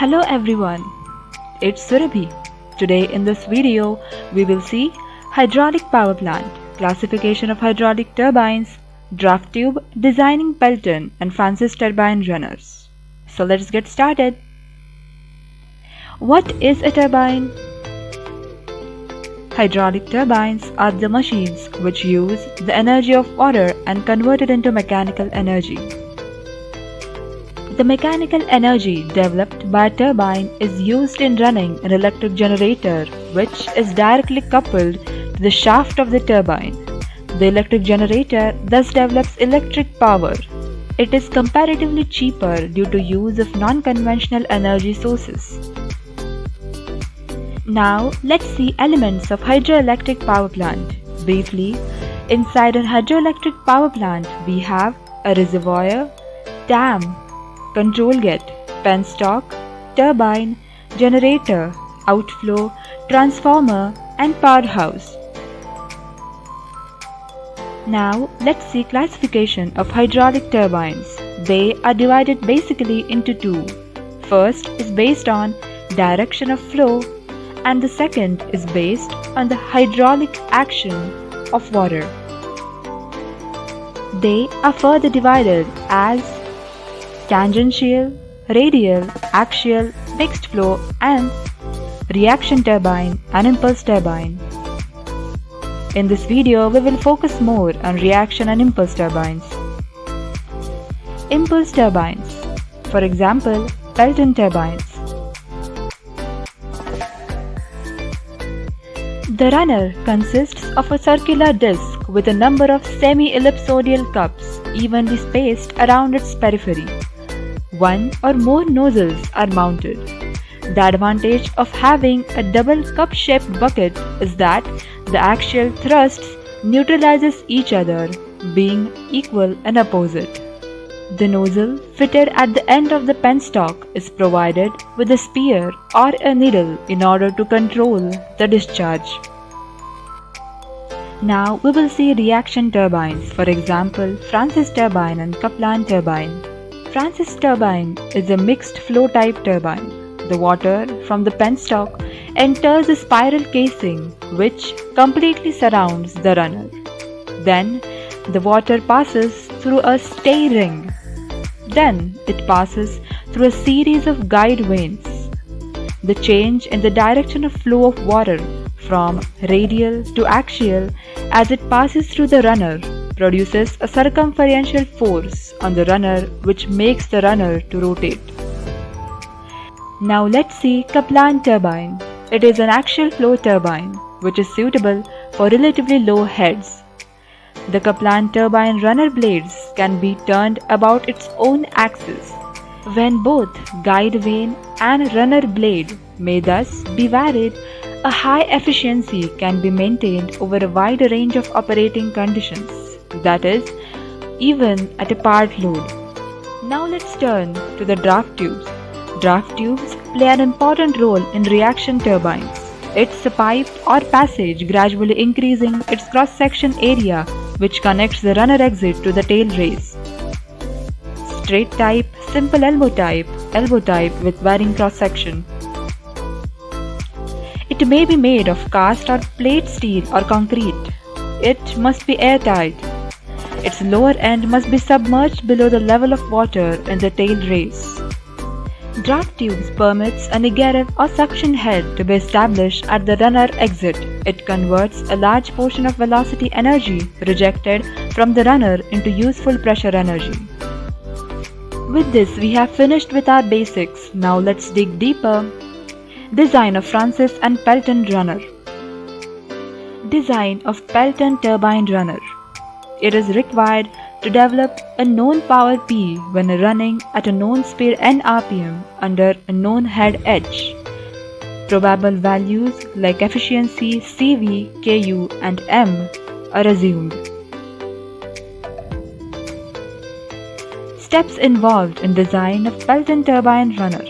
Hello everyone, it's Surabhi. Today in this video, we will see hydraulic power plant, classification of hydraulic turbines, draft tube, designing Pelton and Francis turbine runners. So let's get started. What is a turbine? Hydraulic turbines are the machines which use the energy of water and convert it into mechanical energy. The mechanical energy developed by a turbine is used in running an electric generator which is directly coupled to the shaft of the turbine. The electric generator thus develops electric power. It is comparatively cheaper due to use of non-conventional energy sources. Now let's see elements of hydroelectric power plant. Briefly, inside a hydroelectric power plant we have a reservoir, dam, control gate, penstock, turbine, generator, outflow, transformer and powerhouse. Now let's see classification of hydraulic turbines. They are divided basically into two. First is based on direction of flow and the second is based on the hydraulic action of water. They are further divided as tangential, radial, axial, mixed flow and reaction turbine and impulse turbine. In this video, we will focus more on reaction and impulse turbines. Impulse turbines, for example, Pelton turbines. The runner consists of a circular disc with a number of semi-ellipsoidal cups evenly spaced around its periphery. One or more nozzles are mounted. The advantage of having a double cup-shaped bucket is that the axial thrusts neutralizes each other, being equal and opposite. The nozzle fitted at the end of the penstock is provided with a spear or a needle in order to control the discharge. Now we will see reaction turbines, for example, Francis turbine and Pelton turbine. Francis turbine is a mixed flow type turbine. The water from the penstock enters a spiral casing which completely surrounds the runner. Then the water passes through a stay ring. Then it passes through a series of guide vanes. The change in the direction of flow of water from radial to axial as it passes through the runner produces a circumferential force on the runner which makes the runner to rotate. Now let's see Pelton turbine. It is an axial flow turbine which is suitable for relatively low heads. The Pelton turbine runner blades can be turned about its own axis, when both guide vane and runner blade may thus be varied. A high efficiency can be maintained over a wide range of operating conditions, that is, even at a part load. Now let's turn to the draft tubes. Draft tubes play an important role in reaction turbines. It's a pipe or passage gradually increasing its cross-section area which connects the runner exit to the tail race. Straight type, simple elbow type with varying cross-section. It may be made of cast or plate steel or concrete. It must be airtight. Its lower end must be submerged below the level of water in the tail race. Draft tubes permits a negative or suction head to be established at the runner exit. It converts a large portion of velocity energy rejected from the runner into useful pressure energy. With this, we have finished with our basics. Now let's dig deeper. Design of Francis and Pelton runner. Design of Pelton turbine runner. It is required to develop a known power P when running at a known speed n rpm under a known head h. Probable values like efficiency, CV, Ku and M are assumed. Steps involved in design of Pelton turbine runner.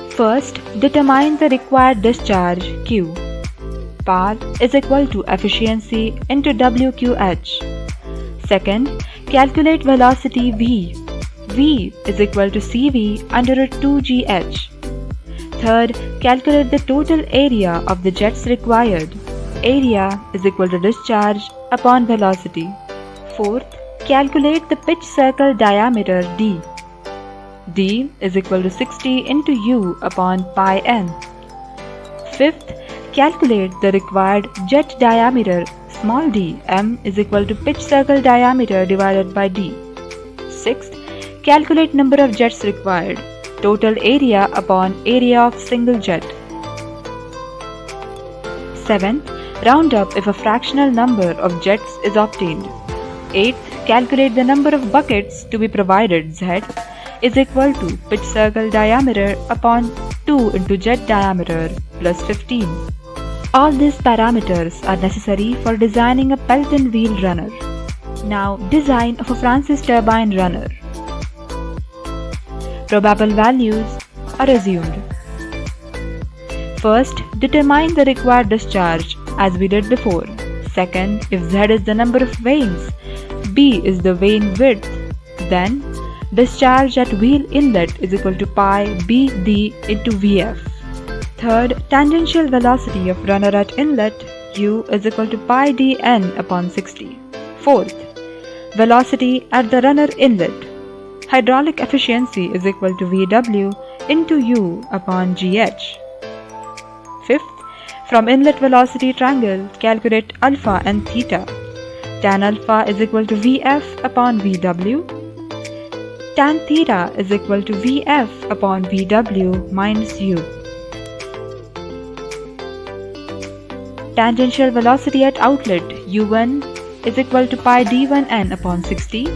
First, determine the required discharge Q. Power is equal to efficiency into WQH. Second, calculate velocity V. V is equal to CV under root 2GH. Third, calculate the total area of the jets required. Area is equal to discharge upon velocity. Fourth, calculate the pitch circle diameter D. D is equal to 60 into U upon pi n. Fifth, calculate the required jet diameter small d. M is equal to pitch circle diameter divided by D. Sixth, calculate number of jets required. Total area upon area of single jet. Seventh, round up if a fractional number of jets is obtained. Eighth, calculate the number of buckets to be provided. Z is equal to pitch circle diameter upon 2 into jet diameter plus 15. All these parameters are necessary for designing a Pelton wheel runner. Now, design of a Francis turbine runner. Probable values are assumed. First, determine the required discharge as we did before. Second, if Z is the number of vanes, B is the vane width, then discharge at wheel inlet is equal to pi BD into VF. Third, tangential velocity of runner at inlet U is equal to pi dN upon 60. Fourth, velocity at the runner inlet. Hydraulic efficiency is equal to VW into U upon GH. Fifth, from inlet velocity triangle, calculate alpha and theta. Tan alpha is equal to VF upon VW. Tan theta is equal to VF upon VW minus U. Tangential velocity at outlet U1 is equal to pi d1n upon 60.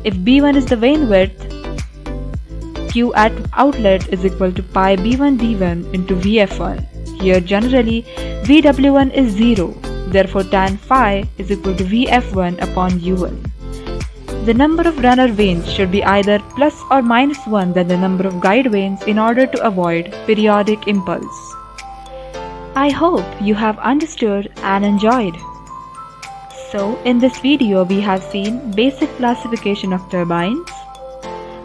If B1 is the vane width, Q at outlet is equal to pi B1 D1 into VF1. Here generally VW1 is 0, therefore tan phi is equal to VF1 upon U1. The number of runner vanes should be either plus or minus 1 than the number of guide vanes in order to avoid periodic impulse. I hope you have understood and enjoyed. So, in this video we have seen basic classification of turbines,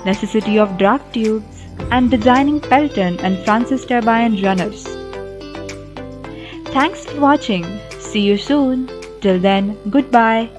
necessity of drag tubes, and designing Pelton and Francis turbine runners. Thanks for watching. See you soon. Till then, goodbye.